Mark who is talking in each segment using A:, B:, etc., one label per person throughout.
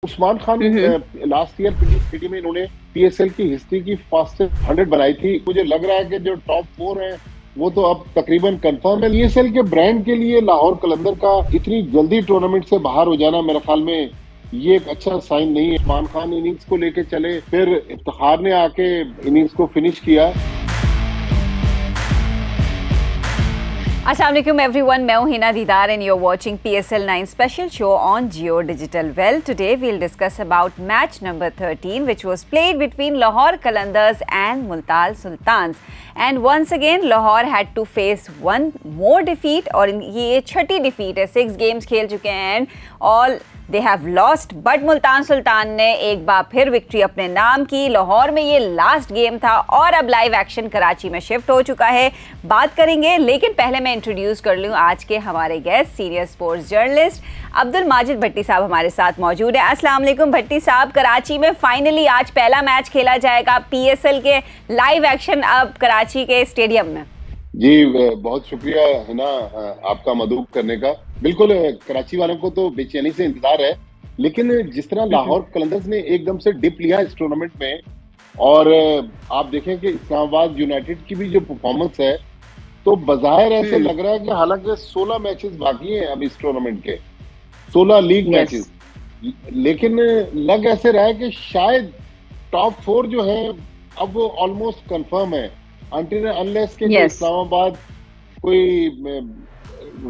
A: Usman Khan last year PT में इन्होंने PSL की हिस्ट्री की फास्टेस्ट 100 बनाई थी। मुझे लग रहा है कि जो टॉप 4 है वो तो अब तकरीबन कंफर्म है। पीएसएल के ब्रांड के लिए लाहौर कलंदर का इतनी जल्दी टूर्नामेंट से बाहर हो जाना मेरे ख्याल में ये एक अच्छा साइन नहीं है। उस्मान खान इनिंग्स को लेके चले, फिर इफ्तिखार ने आके इनिंग्स को फिनिश किया।
B: अस्सलाम वालेकुम एवरीवन, मैं हूं Hina Deedar and you are watching PSL 9 special show on Geo digital. Well, today we'll discuss about match number 13 which was played between Lahore Qalandars and Multan Sultans, and once again Lahore had to face one more defeat और ये छठी defeat है। 6 games खेल चुके हैं and all they have lost, but Multan Sultan ने एक बार फिर victory अपने नाम की। लाहौर में ये लास्ट गेम था और अब लाइव एक्शन कराची में शिफ्ट हो चुका है, बात करेंगे। लेकिन पहले मैं इंट्रोड्यूस कर लूँ आज के हमारे guest, senior sports journalist Abdul Majid Bhatti साहब हमारे साथ मौजूद है। अस्सलाम वालेकुम भट्टी साहब, कराची में फाइनली आज पहला मैच खेला जाएगा PSL के लाइव एक्शन अब कराची के स्टेडियम में।
A: जी बहुत शुक्रिया है ना आपका मदद करने का। बिल्कुल कराची वालों को तो बेचैनी से इंतजार है, लेकिन जिस तरह लाहौर कलंदर्स ने एकदम से डिप लिया इस टूर्नामेंट में, और आप देखें कि इस्लामाबाद यूनाइटेड की भी जो परफॉर्मेंस है, तो बज़ाहिर ऐसे लग रहा है कि हालांकि 16 मैचेस बाकी हैं अब इस टूर्नामेंट के, 16 लीग मैचेस, लेकिन लग ऐसे रहा है कि शायद टॉप 4 जो है अब वो ऑलमोस्ट कंफर्म है, अनटिल अनलेस के इस्लामाबाद कोई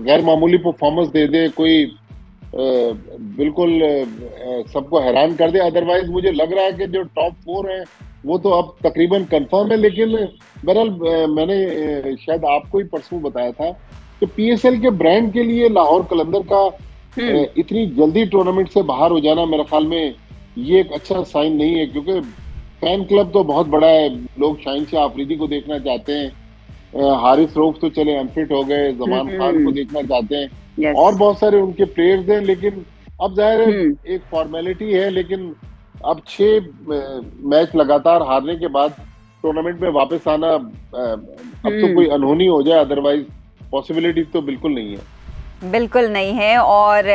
A: गैर मामूली परफॉर्मेंस दे दे, कोई बिल्कुल सबको हैरान कर दे। अदरवाइज मुझे लग रहा है कि जो टॉप 4 है वो तो अब तकरीबन कंफर्म है। लेकिन बहरहाल मैंने शायद आपको ही परसों बताया था कि PSL के ब्रांड के लिए लाहौर कलंदर का इतनी जल्दी टूर्नामेंट से बाहर हो जाना मेरे ख्याल में ये एक अच्छा साइन नहीं है, क्योंकि फैन क्लब तो बहुत बड़ा है, लोग शाहीन शाह आफरीदी को देखना चाहते हैं, हारिस रऊफ तो चले अनफिट हो गए, जमान खान को देखना चाहते हैं, और बहुत सारे उनके प्लेयर्स हैं। लेकिन अब जाहिर है एक फॉर्मेलिटी है, लेकिन अब 6 मैच लगातार हारने के बाद टूर्नामेंट में वापस आना अब तो कोई अनहोनी हो जाए, अदरवाइज पॉसिबिलिटी तो बिल्कुल नहीं है।
B: बिल्कुल नहीं है। और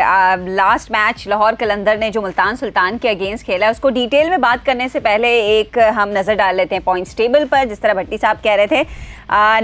B: लास्ट मैच लाहौर कलंदर ने जो मुल्तान सुल्तान के अगेंस्ट खेला है, उसको डिटेल में बात करने से पहले एक हम नज़र डाल लेते हैं पॉइंट्स टेबल पर। जिस तरह भट्टी साहब कह रहे थे,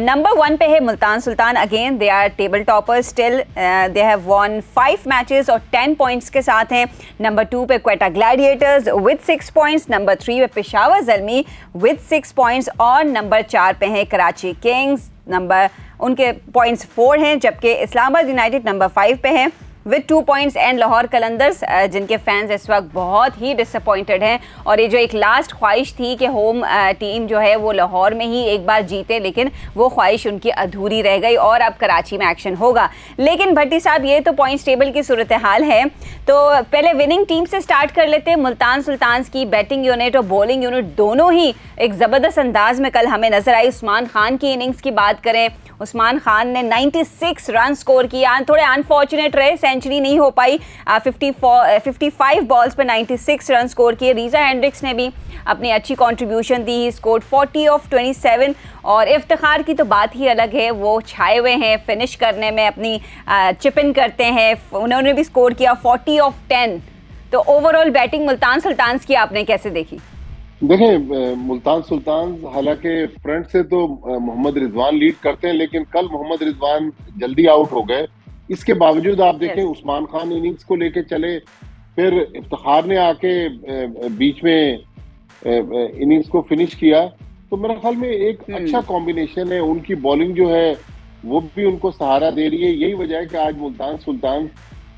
B: नंबर 1 पे है Multan Sultan, again they are table topper still, they have won 5 matches और 10 पॉइंट्स के साथ हैं। नंबर 2 पे Quetta gladiators with 6 points, number 3 पे पेशावर ज़ल्मी विद 6 पॉइंट्स, और नंबर 4 पे हैं कराची किंग्स, नंबर उनके पॉइंट्स 4 हैं, जबकि इस्लामाबाद यूनाइटेड नंबर 5 पे हैं with 2 points, and Lahore Qalandars जिनके फैंस इस वक्त बहुत ही डिसअपॉइंटेड हैं। और ये जो एक लास्ट ख्वाहिश थी कि होम टीम जो है वो लाहौर में ही एक बार जीते, लेकिन वो ख्वाहिश उनकी अधूरी रह गई और अब कराची में एक्शन होगा। लेकिन भट्टी साहब, ये तो पॉइंट्स टेबल की सूरत हाल है, तो पहले विनिंग टीम से स्टार्ट कर लेते हैं। मुल्तान सुल्तान्स की बैटिंग यूनिट और बॉलिंग यूनिट दोनों ही एक ज़बरदस्त अंदाज में कल हमें नजर आई। उस्मान खान की इनिंग्स की बात करें, उस्मान खान ने 96 रन स्कोर किया, थोड़े अनफॉर्चुनेट रहे, सेंचुरी नहीं हो पाई। 55 बॉल्स पे 96 रन स्कोर किए। रीजा हेंड्रिक्स ने भी अपनी अच्छी contribution the, he scored 40 of 27। और इफ्तिखार की तो बात ही अलग है, वो छाए हुए हैं फिनिश करने में, अपनी चिप इन करते हैं, उन्होंने भी स्कोर किया 40 ऑफ 10। तो ओवरऑल बैटिंग मुल्तान सुल्तान्स की आपने कैसे देखी?
A: देखें, मुल्तान सुल्तान हालांकि फ्रंट से तो मोहम्मद रिजवान लीड करते हैं, लेकिन कल मोहम्मद रिजवान जल्दी आउट हो गए। इसके बावजूद आप देखें उस्मान खान इनिंग्स को लेके चले, फिर इफ्तिखार ने आके बीच में इनिंग्स को फिनिश किया, तो मेरे ख्याल में एक अच्छा कॉम्बिनेशन है। उनकी बॉलिंग जो है वो भी उनको सहारा दे रही है। यही वजह है कि आज मुल्तान सुल्तान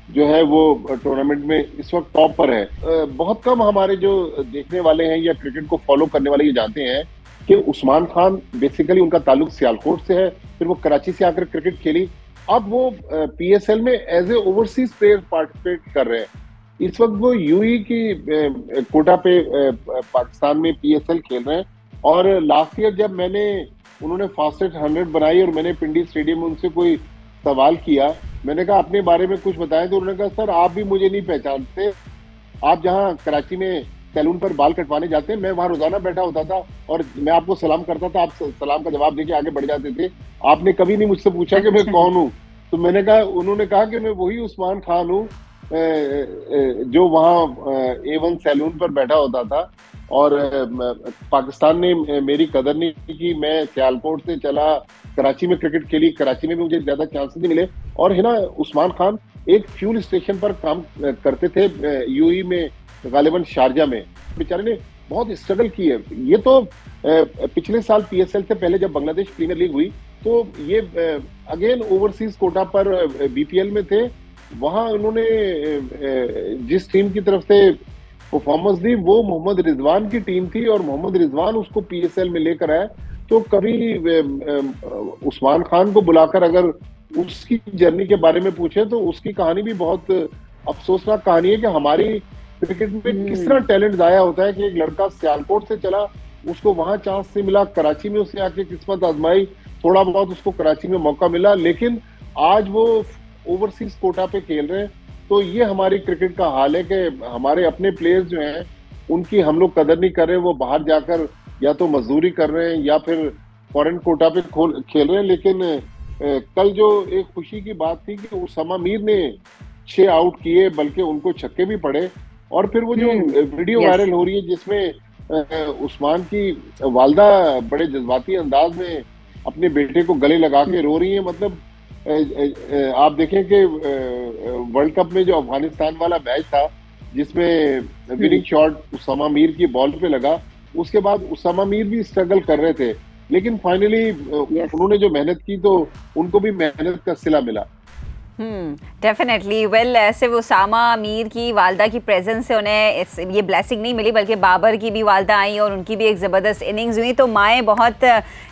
A: जो है वो टूर्नामेंट में इस वक्त टॉप पर है। बहुत कम हमारे जो देखने वाले हैं या क्रिकेट को फॉलो करने वाले ये जानते हैं कि उस्मान खान बेसिकली उनका ताल्लुक सियालकोट से है, फिर वो कराची से आकर क्रिकेट खेली, अब वो PSL में as a overseas player participate कर रहे हैं। इस वक्त वो UAE की कोटा पे पाकिस्तान में PSL खेल रहे हैं। और लास्ट ईयर जब उन्होंने फास्टेस्ट 100 बनाई और मैंने पिंडी स्टेडियम में उनसे कोई सवाल किया, मैंने कहा अपने बारे में कुछ बताएं, तो उन्होंने कहा सर आप भी मुझे नहीं पहचानते, आप जहाँ कराची में सैलून पर बाल कटवाने जाते हैं, मैं वहाँ रोजाना बैठा होता था और मैं आपको सलाम करता था, आप सलाम का जवाब देके आगे बढ़ जाते थे, आपने कभी नहीं मुझसे पूछा कि मैं कौन हूँ। तो मैंने कहा, उन्होंने कहा कि मैं वही उस्मान खान हूँ जो वहाँ A1 सैलून पर बैठा होता था और पाकिस्तान ने मेरी कदर नहीं की। मैं सियालकोट से चला, कराची में क्रिकेट खेली, कराची में भी मुझे ज्यादा चांसेस नहीं मिले। और है ना, उस्मान खान एक फ्यूल स्टेशन पर काम करते थे यूएई में, गालिबन शारजा में। बेचारे ने बहुत स्ट्रगल की है। ये तो पिछले साल PSL से पहले जब बांग्लादेश प्रीमियर लीग हुई तो ये अगेन ओवरसीज कोटा पर BPL में थे। वहां उन्होंने जिस टीम की तरफ से परफॉर्मेंस दी वो मोहम्मद रिजवान की टीम थी और मोहम्मद रिजवान उसको PSL में लेकर आया। तो कभी उस्मान खान को बुलाकर अगर उसकी जर्नी के बारे में पूछे तो उसकी कहानी भी बहुत अफसोसनाक कहानी है कि हमारी क्रिकेट में किस तरह टैलेंट जाया होता है कि एक लड़का सियालकोट से चला, उसको वहां चांस से मिला, कराची में उसने आके किस्मत आजमाई, थोड़ा बहुत उसको कराची में मौका मिला, लेकिन आज वो ओवरसीज कोटा पे खेल रहे हैं। तो ये हमारी क्रिकेट का हाल है कि हमारे अपने प्लेयर्स जो हैं उनकी हम लोग कदर नहीं कर रहे। वो बाहर जाकर या तो मजदूरी कर रहे हैं या फिर फॉरेन कोटा पे खेल रहे हैं। लेकिन कल जो एक खुशी की बात थी कि उसामा मीर ने 6 आउट किए, बल्कि उनको छक्के भी पड़े। और फिर वो जो वीडियो वायरल हो रही है जिसमें उस्मान की वालदा बड़े जज्बाती अंदाज में अपने बेटे को गले लगा के रो रही है। मतलब आप देखें कि वर्ल्ड कप में जो अफगानिस्तान वाला मैच था जिसमें विनिंग शॉट उसामा मीर की बॉल पे लगा, उसके बाद उसामा मीर भी स्ट्रगल कर रहे थे, लेकिन फाइनली उन्होंने जो मेहनत की तो उनको भी मेहनत का सिला मिला।
B: डेफिनेटली वेल, सिर्फ उसामा मीर की वालदा की प्रेजेंस से उन्हें ये ब्लेसिंग नहीं मिली, बल्कि बाबर की भी वालदा आई और उनकी भी एक ज़बरदस्त इनिंग्स हुई। तो माएँ बहुत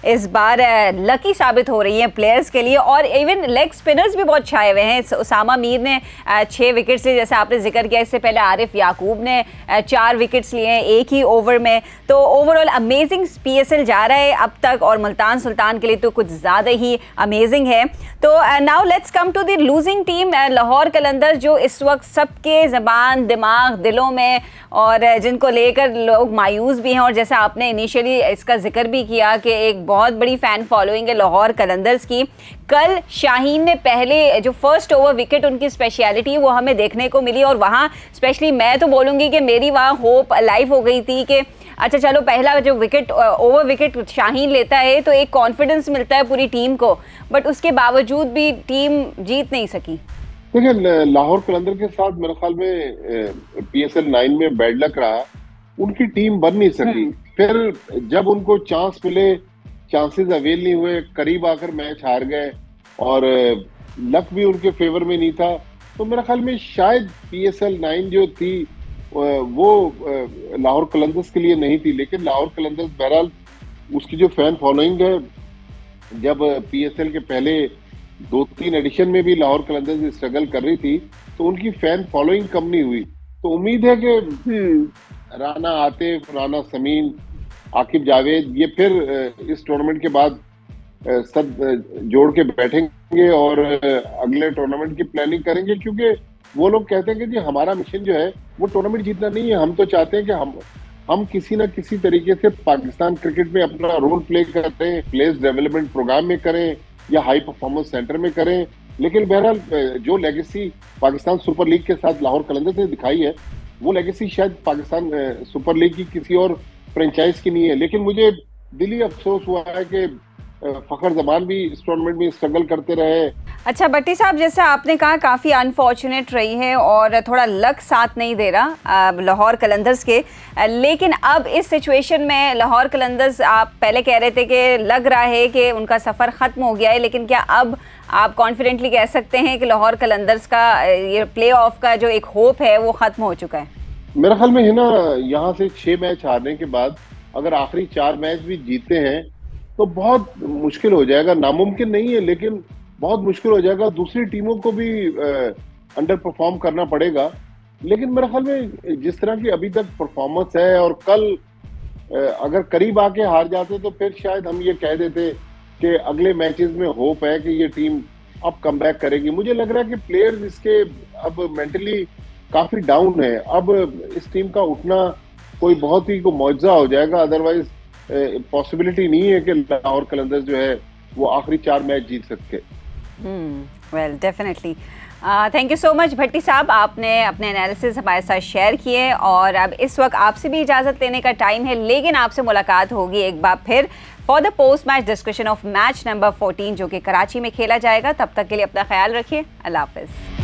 B: इस बार लकी साबित हो रही हैं प्लेयर्स के लिए। और इवन लेग स्पिनर्स भी बहुत छाए हुए हैं। उसामा मीर ने 6 विकेट्स लिए, जैसे आपने जिक्र किया। इससे पहले आरिफ याकूब ने 4 विकेट्स लिए हैं एक ही ओवर में। तो ओवरऑल अमेजिंग PSL जा रहा है अब तक, और मुल्तान सुल्तान के लिए तो कुछ ज़्यादा ही अमेजिंग है। तो now let's come to the losing team Lahore Qalandars, जो इस वक्त सबके ज़बान, दिमाग, दिलों में, और जिनको लेकर लोग मायूस भी हैं। और जैसा आपने इनिशियली इसका जिक्र भी किया कि एक बहुत बड़ी फ़ैन फॉलोइंग है लाहौर कलंदर्स की। कल शाहीन ने पहले जो फर्स्ट ओवर विकेट, उनकी स्पेशलिटी वो हमें देखने को मिली। और वहाँ स्पेशली मैं तो बोलूँगी कि मेरी वहाँ होप लाइव हो गई थी कि अच्छा चलो पहला जो विकेट, ओवर विकेट शाहीन लेता है तो एक कॉन्फिडेंस मिलता है पूरी टीम को। बट उसके बावजूद भी टीम जीत नहीं सकी।
A: देखिए, लाहौर कलंदर के साथ मेरे ख्याल में PSL 9 में बैड लक रहा, उनकी टीम बन नहीं सकी। फिर जब उनको चांस मिले, चांसेस अवेल नहीं हुए, करीब आकर मैच हार गए और लक भी उनके फेवर में नहीं था। तो मेरे ख्याल में शायद PSL 9 जो थी वो लाहौर कलंदर्स के लिए नहीं थी। लेकिन लाहौर कलंदर्स बहरहाल उसकी जो फैन फॉलोइंग है, जब PSL के पहले 2-3 एडिशन में भी लाहौर कलंदर्स स्ट्रगल कर रही थी तो उनकी फैन फॉलोइंग कम नहीं हुई। तो उम्मीद है कि राना आतिफ, राना समीन, आकिब जावेद ये फिर इस टूर्नामेंट के बाद सब जोड़ के बैठेंगे और अगले टूर्नामेंट की प्लानिंग करेंगे। क्योंकि वो लोग कहते हैं कि जी हमारा मिशन जो है वो टूर्नामेंट जीतना नहीं है, हम तो चाहते हैं कि हम किसी ना किसी तरीके से पाकिस्तान क्रिकेट में अपना रोल प्ले करें, प्लेयर्स डेवलपमेंट प्रोग्राम में करें या हाई परफॉर्मेंस सेंटर में करें। लेकिन बहरहाल जो लेगेसी पाकिस्तान सुपर लीग के साथ लाहौर कलंदर्स ने दिखाई है वो लेगेसी शायद पाकिस्तान सुपर लीग की किसी और फ्रेंचाइज की नहीं है। लेकिन मुझे दिली अफसोस हुआ है कि फखर जमान भी इस टूर्नामेंट में स्ट्रगल करते रहे।
B: अच्छा भट्टी साहब, जैसा आपने कहा काफ़ी अनफॉर्चुनेट रही है और थोड़ा लक साथ नहीं दे रहा लाहौर कलंदर्स के। लेकिन अब इस सिचुएशन में लाहौर कलंदर्स, आप पहले कह रहे थे कि लग रहा है कि उनका सफ़र ख़त्म हो गया है, लेकिन क्या अब आप कॉन्फिडेंटली कह सकते हैं कि लाहौर कलंदर्स का ये प्ले ऑफ का जो एक होप है वो ख़त्म हो चुका है?
A: मेरे ख्याल में है ना, यहाँ से 6 मैच हारने के बाद अगर आखिरी 4 मैच भी जीते हैं तो बहुत मुश्किल हो जाएगा। नामुमकिन नहीं है लेकिन बहुत मुश्किल हो जाएगा। दूसरी टीमों को भी अंडर परफॉर्म करना पड़ेगा। लेकिन मेरे ख्याल में जिस तरह की अभी तक परफॉर्मेंस है, और कल अगर करीब आके हार जाते तो फिर शायद हम ये कह देते कि अगले मैचेस में होप है कि ये टीम अब कमबैक करेगी। मुझे लग रहा है कि प्लेयर्स इसके अब मेंटली काफी डाउन है। अब इस टीम का उठना कोई बहुत ही मौजज़ा हो जाएगा। अदरवाइज पॉसिबिलिटी नहीं है कि लाहौर कलंदर्स जो है वो आखिरी 4 मैच जीत सके।
B: Well definitely. Thank you so much Bhatti साहब, आपने अपने एनालिसिस हमारे साथ शेयर किए। और अब इस वक्त आपसे भी इजाज़त लेने का टाइम है, लेकिन आपसे मुलाकात होगी एक बार फिर for the post match discussion of match number 14 जो कि कराची में खेला जाएगा। तब तक के लिए अपना ख्याल रखिए। अल्लाह हाफिज़।